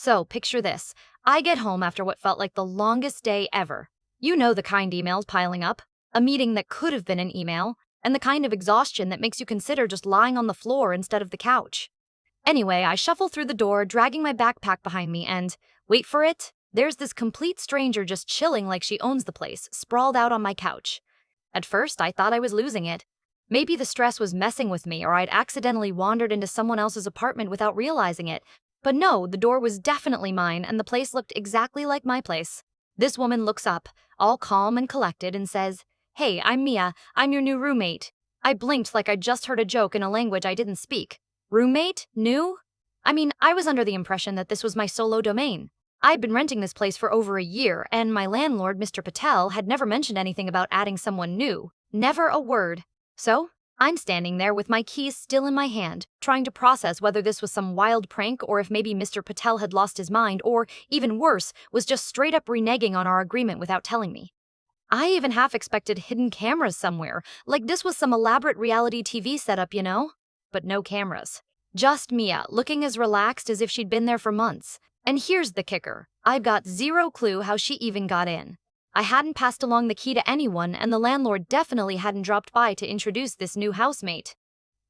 So, picture this. I get home after what felt like the longest day ever. You know the kind emails piling up, a meeting that could have been an email, and the kind of exhaustion that makes you consider just lying on the floor instead of the couch. Anyway, I shuffle through the door, dragging my backpack behind me, and wait for it, there's this complete stranger just chilling like she owns the place, sprawled out on my couch. At first, I thought I was losing it. Maybe the stress was messing with me, or I'd accidentally wandered into someone else's apartment without realizing it. But no, the door was definitely mine, and the place looked exactly like my place. This woman looks up, all calm and collected, and says, "Hey, I'm Mia. I'm your new roommate." I blinked like I'd just heard a joke in a language I didn't speak. Roommate? New? I mean, I was under the impression that this was my solo domain. I'd been renting this place for over a year, and my landlord, Mr. Patel, had never mentioned anything about adding someone new. Never a word. So, I'm standing there with my keys still in my hand, trying to process whether this was some wild prank or if maybe Mr. Patel had lost his mind or, even worse, was just straight up reneging on our agreement without telling me. I even half expected hidden cameras somewhere, like this was some elaborate reality TV setup, you know? But no cameras. Just Mia, looking as relaxed as if she'd been there for months. And here's the kicker. I've got zero clue how she even got in. I hadn't passed along the key to anyone, and the landlord definitely hadn't dropped by to introduce this new housemate.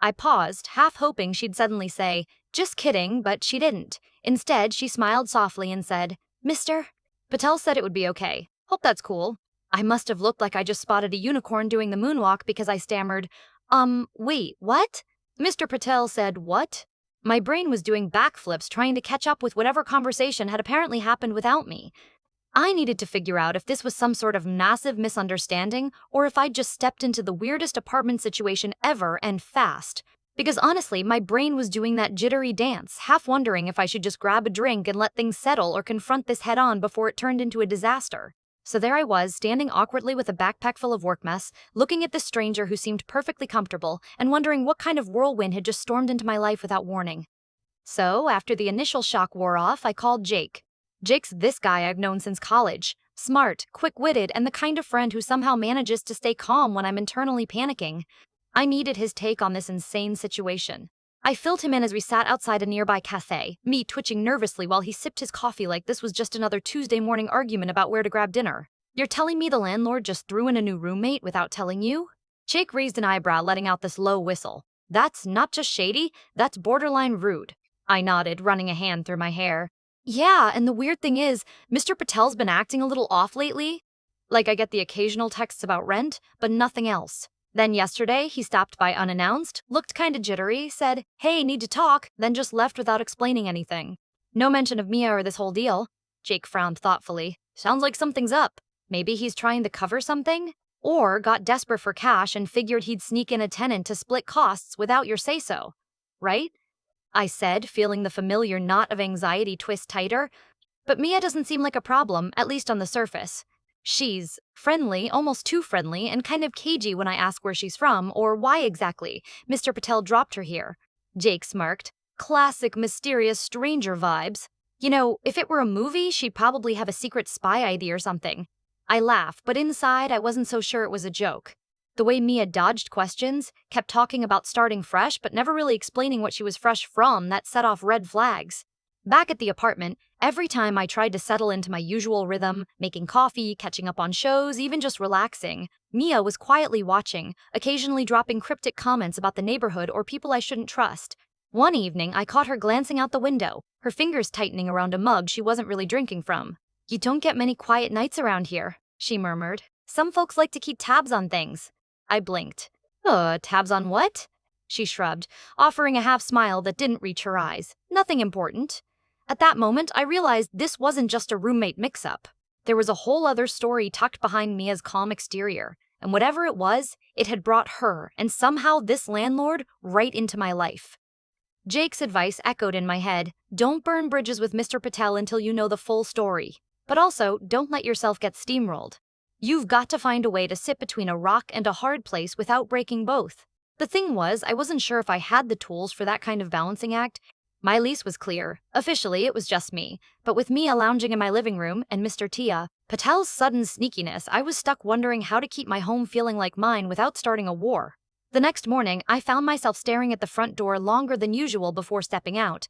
I paused, half hoping she'd suddenly say, "Just kidding," but she didn't. Instead, she smiled softly and said, "Mr. Patel said it would be okay. Hope that's cool." I must have looked like I just spotted a unicorn doing the moonwalk because I stammered, wait, what? Mr. Patel said what? My brain was doing backflips trying to catch up with whatever conversation had apparently happened without me. I needed to figure out if this was some sort of massive misunderstanding or if I'd just stepped into the weirdest apartment situation ever and fast. Because honestly, my brain was doing that jittery dance, half wondering if I should just grab a drink and let things settle or confront this head on before it turned into a disaster. So there I was, standing awkwardly with a backpack full of work mess, looking at this stranger who seemed perfectly comfortable and wondering what kind of whirlwind had just stormed into my life without warning. So, after the initial shock wore off, I called Jake. Jake's this guy I've known since college. Smart, quick-witted, and the kind of friend who somehow manages to stay calm when I'm internally panicking. I needed his take on this insane situation. I filled him in as we sat outside a nearby cafe, me twitching nervously while he sipped his coffee like this was just another Tuesday morning argument about where to grab dinner. "You're telling me the landlord just threw in a new roommate without telling you?" Jake raised an eyebrow, letting out this low whistle. "That's not just shady, that's borderline rude." I nodded, running a hand through my hair. "Yeah, and the weird thing is, Mr. Patel's been acting a little off lately. Like I get the occasional texts about rent, but nothing else. Then yesterday, he stopped by unannounced, looked kinda jittery, said, 'Hey, need to talk,' then just left without explaining anything. No mention of Mia or this whole deal." Jake frowned thoughtfully. "Sounds like something's up. Maybe he's trying to cover something? Or got desperate for cash and figured he'd sneak in a tenant to split costs without your say-so. Right?" I said, feeling the familiar knot of anxiety twist tighter. But Mia doesn't seem like a problem, at least on the surface. She's friendly, almost too friendly, and kind of cagey when I ask where she's from or why exactly Mr. Patel dropped her here. Jake smirked. "Classic mysterious stranger vibes. You know, if it were a movie, she'd probably have a secret spy ID or something." I laughed, but inside I wasn't so sure it was a joke. The way Mia dodged questions, kept talking about starting fresh but never really explaining what she was fresh from, that set off red flags. Back at the apartment, every time I tried to settle into my usual rhythm, making coffee, catching up on shows, even just relaxing, Mia was quietly watching, occasionally dropping cryptic comments about the neighborhood or people I shouldn't trust. One evening, I caught her glancing out the window, her fingers tightening around a mug she wasn't really drinking from. "You don't get many quiet nights around here," she murmured. "Some folks like to keep tabs on things." I blinked. Tabs on what?" She shrugged, offering a half smile that didn't reach her eyes. "Nothing important." At that moment, I realized this wasn't just a roommate mix-up. There was a whole other story tucked behind Mia's calm exterior, and whatever it was, it had brought her, and somehow this landlord, right into my life. Jake's advice echoed in my head. Don't burn bridges with Mr. Patel until you know the full story. But also, don't let yourself get steamrolled. You've got to find a way to sit between a rock and a hard place without breaking both. The thing was, I wasn't sure if I had the tools for that kind of balancing act. My lease was clear. Officially, it was just me. But with Mia lounging in my living room and Mr. Patel's sudden sneakiness, I was stuck wondering how to keep my home feeling like mine without starting a war. The next morning, I found myself staring at the front door longer than usual before stepping out.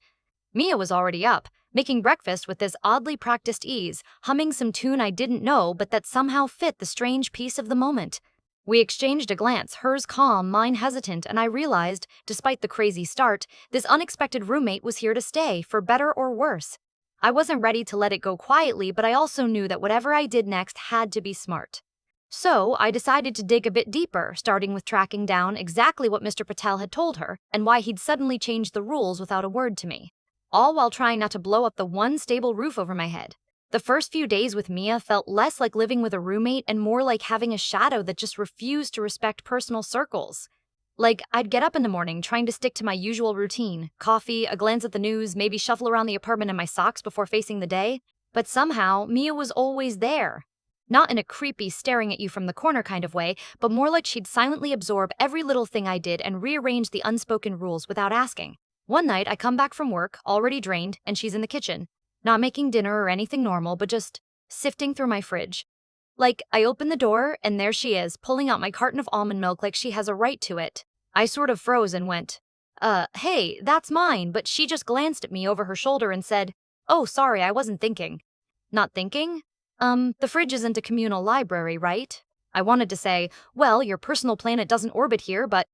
Mia was already up, making breakfast with this oddly practiced ease, humming some tune I didn't know but that somehow fit the strange peace of the moment. We exchanged a glance, hers calm, mine hesitant, and I realized, despite the crazy start, this unexpected roommate was here to stay, for better or worse. I wasn't ready to let it go quietly, but I also knew that whatever I did next had to be smart. So, I decided to dig a bit deeper, starting with tracking down exactly what Mr. Patel had told her and why he'd suddenly changed the rules without a word to me. All while trying not to blow up the one stable roof over my head. The first few days with Mia felt less like living with a roommate and more like having a shadow that just refused to respect personal circles. Like, I'd get up in the morning trying to stick to my usual routine, coffee, a glance at the news, maybe shuffle around the apartment in my socks before facing the day, but somehow Mia was always there. Not in a creepy, staring at you from the corner kind of way, but more like she'd silently absorb every little thing I did and rearrange the unspoken rules without asking. One night, I come back from work, already drained, and she's in the kitchen. Not making dinner or anything normal, but just sifting through my fridge. Like, I open the door, and there she is, pulling out my carton of almond milk like she has a right to it. I sort of froze and went, hey, that's mine, but she just glanced at me over her shoulder and said, oh, sorry, I wasn't thinking. Not thinking? The fridge isn't a communal library, right? I wanted to say, well, your personal planet doesn't orbit here, but,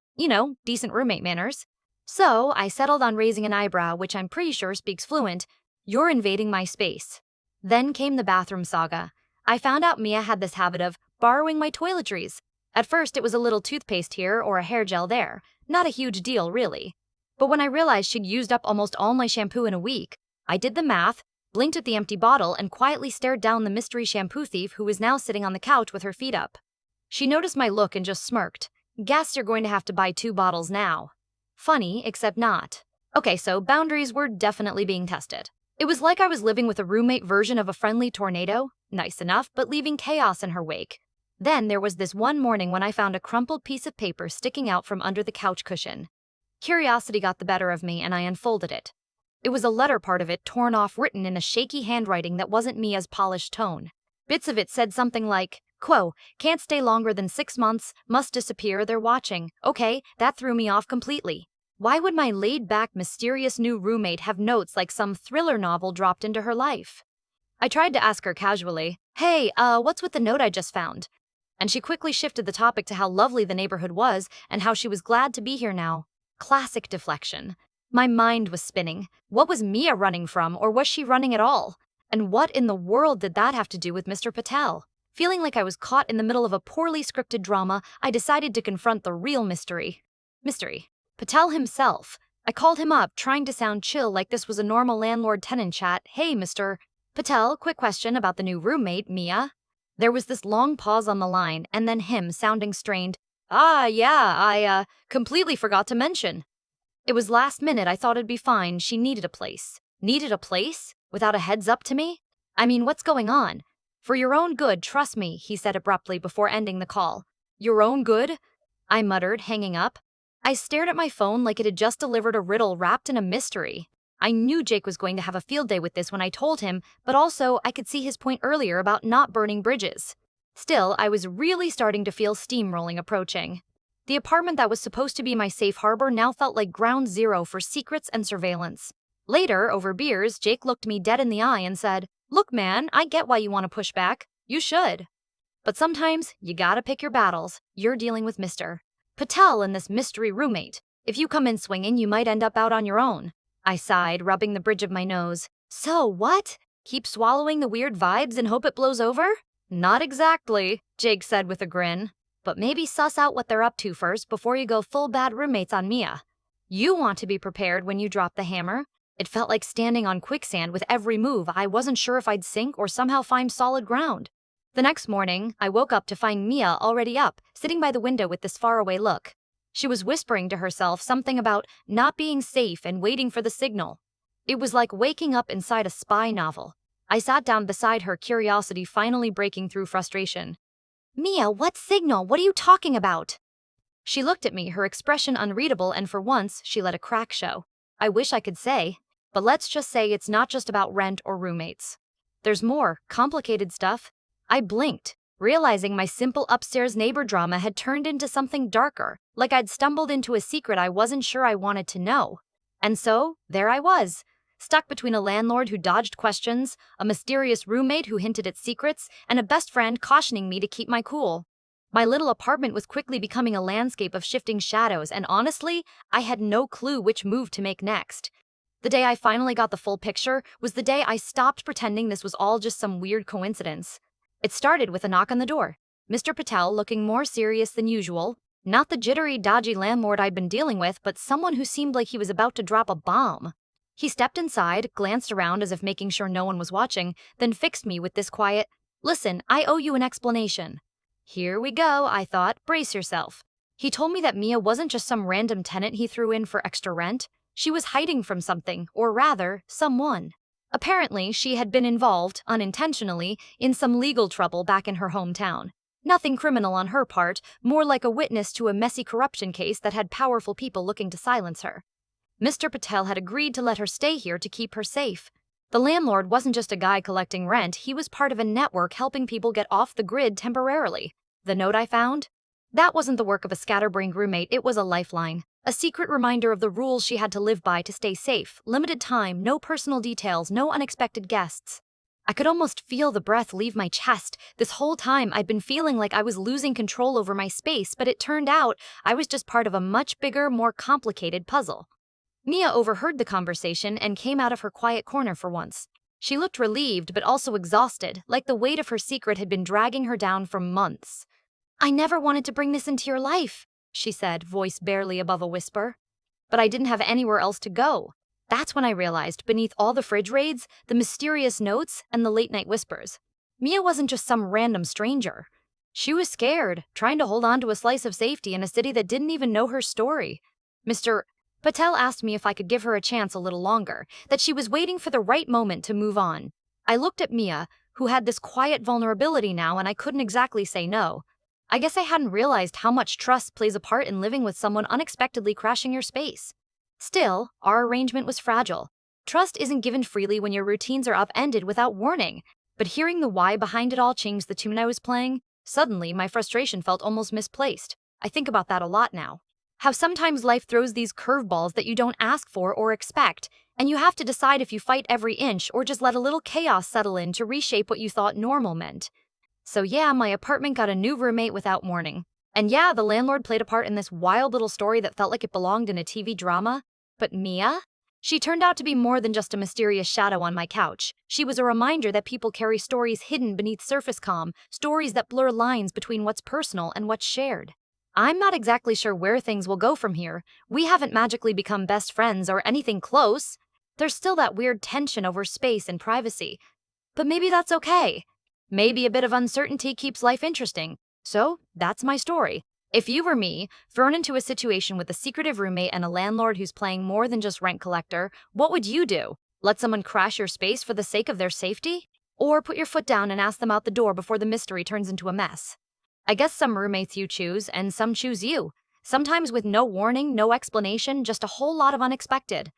decent roommate manners. So, I settled on raising an eyebrow, which I'm pretty sure speaks fluent. You're invading my space. Then came the bathroom saga. I found out Mia had this habit of borrowing my toiletries. At first, it was a little toothpaste here or a hair gel there. Not a huge deal, really. But when I realized she'd used up almost all my shampoo in a week, I did the math, blinked at the empty bottle, and quietly stared down the mystery shampoo thief who was now sitting on the couch with her feet up. She noticed my look and just smirked. Guess you're going to have to buy 2 bottles now. Funny, except not. Okay, so boundaries were definitely being tested. It was like I was living with a roommate version of a friendly tornado. Nice enough, but leaving chaos in her wake. Then there was this one morning when I found a crumpled piece of paper sticking out from under the couch cushion. Curiosity got the better of me and I unfolded it. It was a letter, part of it torn off, written in a shaky handwriting that wasn't Mia's polished tone. Bits of it said something like, "Quo, can't stay longer than 6 months, must disappear, they're watching." Okay, that threw me off completely. Why would my laid-back, mysterious new roommate have notes like some thriller novel dropped into her life? I tried to ask her casually, hey, what's with the note I just found? And she quickly shifted the topic to how lovely the neighborhood was and how she was glad to be here now. Classic deflection. My mind was spinning. What was Mia running from, or was she running at all? And what in the world did that have to do with Mr. Patel? Feeling like I was caught in the middle of a poorly scripted drama, I decided to confront the real mystery. Patel himself. I called him up, trying to sound chill like this was a normal landlord-tenant chat. Hey, Mr. Patel, quick question about the new roommate, Mia. There was this long pause on the line, and then him sounding strained. Yeah, I completely forgot to mention. It was last minute. I thought it'd be fine. She needed a place. Needed a place? Without a heads up to me? I mean, what's going on? For your own good, trust me, he said abruptly before ending the call. Your own good? I muttered, hanging up. I stared at my phone like it had just delivered a riddle wrapped in a mystery. I knew Jake was going to have a field day with this when I told him, but also I could see his point earlier about not burning bridges. Still, I was really starting to feel steamrolling approaching. The apartment that was supposed to be my safe harbor now felt like ground zero for secrets and surveillance. Later, over beers, Jake looked me dead in the eye and said, "Look, man, I get why you want to push back. You should. But sometimes, you gotta pick your battles. You're dealing with Mr. Patel and this mystery roommate. If you come in swinging, you might end up out on your own." I sighed, rubbing the bridge of my nose. So what? Keep swallowing the weird vibes and hope it blows over? Not exactly, Jake said with a grin. But maybe suss out what they're up to first before you go full bad roommates on Mia. You want to be prepared when you drop the hammer. It felt like standing on quicksand with every move. I wasn't sure if I'd sink or somehow find solid ground. The next morning, I woke up to find Mia already up, sitting by the window with this faraway look. She was whispering to herself something about not being safe and waiting for the signal. It was like waking up inside a spy novel. I sat down beside her, curiosity finally breaking through frustration. Mia, what signal? What are you talking about? She looked at me, her expression unreadable, and for once, she let a crack show. I wish I could say, but let's just say it's not just about rent or roommates. There's more, complicated stuff. I blinked, realizing my simple upstairs neighbor drama had turned into something darker, like I'd stumbled into a secret I wasn't sure I wanted to know. And so, there I was, stuck between a landlord who dodged questions, a mysterious roommate who hinted at secrets, and a best friend cautioning me to keep my cool. My little apartment was quickly becoming a landscape of shifting shadows, and honestly, I had no clue which move to make next. The day I finally got the full picture was the day I stopped pretending this was all just some weird coincidence. It started with a knock on the door. Mr. Patel looking more serious than usual. Not the jittery, dodgy landlord I'd been dealing with, but someone who seemed like he was about to drop a bomb. He stepped inside, glanced around as if making sure no one was watching, then fixed me with this quiet, "Listen, I owe you an explanation." Here we go, I thought, brace yourself. He told me that Mia wasn't just some random tenant he threw in for extra rent. She was hiding from something, or rather, someone. Apparently, she had been involved, unintentionally, in some legal trouble back in her hometown. Nothing criminal on her part, more like a witness to a messy corruption case that had powerful people looking to silence her. Mr. Patel had agreed to let her stay here to keep her safe. The landlord wasn't just a guy collecting rent, he was part of a network helping people get off the grid temporarily. The note I found? That wasn't the work of a scatterbrained roommate, it was a lifeline. A secret reminder of the rules she had to live by to stay safe, limited time, no personal details, no unexpected guests. I could almost feel the breath leave my chest. This whole time I'd been feeling like I was losing control over my space, but it turned out I was just part of a much bigger, more complicated puzzle. Mia overheard the conversation and came out of her quiet corner for once. She looked relieved but also exhausted, like the weight of her secret had been dragging her down for months. "I never wanted to bring this into your life," she said, voice barely above a whisper. But I didn't have anywhere else to go. That's when I realized, beneath all the fridge raids, the mysterious notes, and the late-night whispers, Mia wasn't just some random stranger. She was scared, trying to hold on to a slice of safety in a city that didn't even know her story. Mr. Patel asked me if I could give her a chance a little longer, that she was waiting for the right moment to move on. I looked at Mia, who had this quiet vulnerability now, and I couldn't exactly say no. I guess I hadn't realized how much trust plays a part in living with someone unexpectedly crashing your space. Still, our arrangement was fragile. Trust isn't given freely when your routines are upended without warning. But hearing the why behind it all changed the tune I was playing. Suddenly, my frustration felt almost misplaced. I think about that a lot now. How sometimes life throws these curveballs that you don't ask for or expect, and you have to decide if you fight every inch or just let a little chaos settle in to reshape what you thought normal meant. So yeah, my apartment got a new roommate without warning. And yeah, the landlord played a part in this wild little story that felt like it belonged in a TV drama. But Mia? She turned out to be more than just a mysterious shadow on my couch. She was a reminder that people carry stories hidden beneath surface calm, stories that blur lines between what's personal and what's shared. I'm not exactly sure where things will go from here. We haven't magically become best friends or anything close. There's still that weird tension over space and privacy. But maybe that's okay. Maybe a bit of uncertainty keeps life interesting. So, that's my story. If you were me, thrown into a situation with a secretive roommate and a landlord who's playing more than just rent collector, what would you do? Let someone crash your space for the sake of their safety? Or put your foot down and ask them out the door before the mystery turns into a mess? I guess some roommates you choose, and some choose you. Sometimes with no warning, no explanation, just a whole lot of unexpected.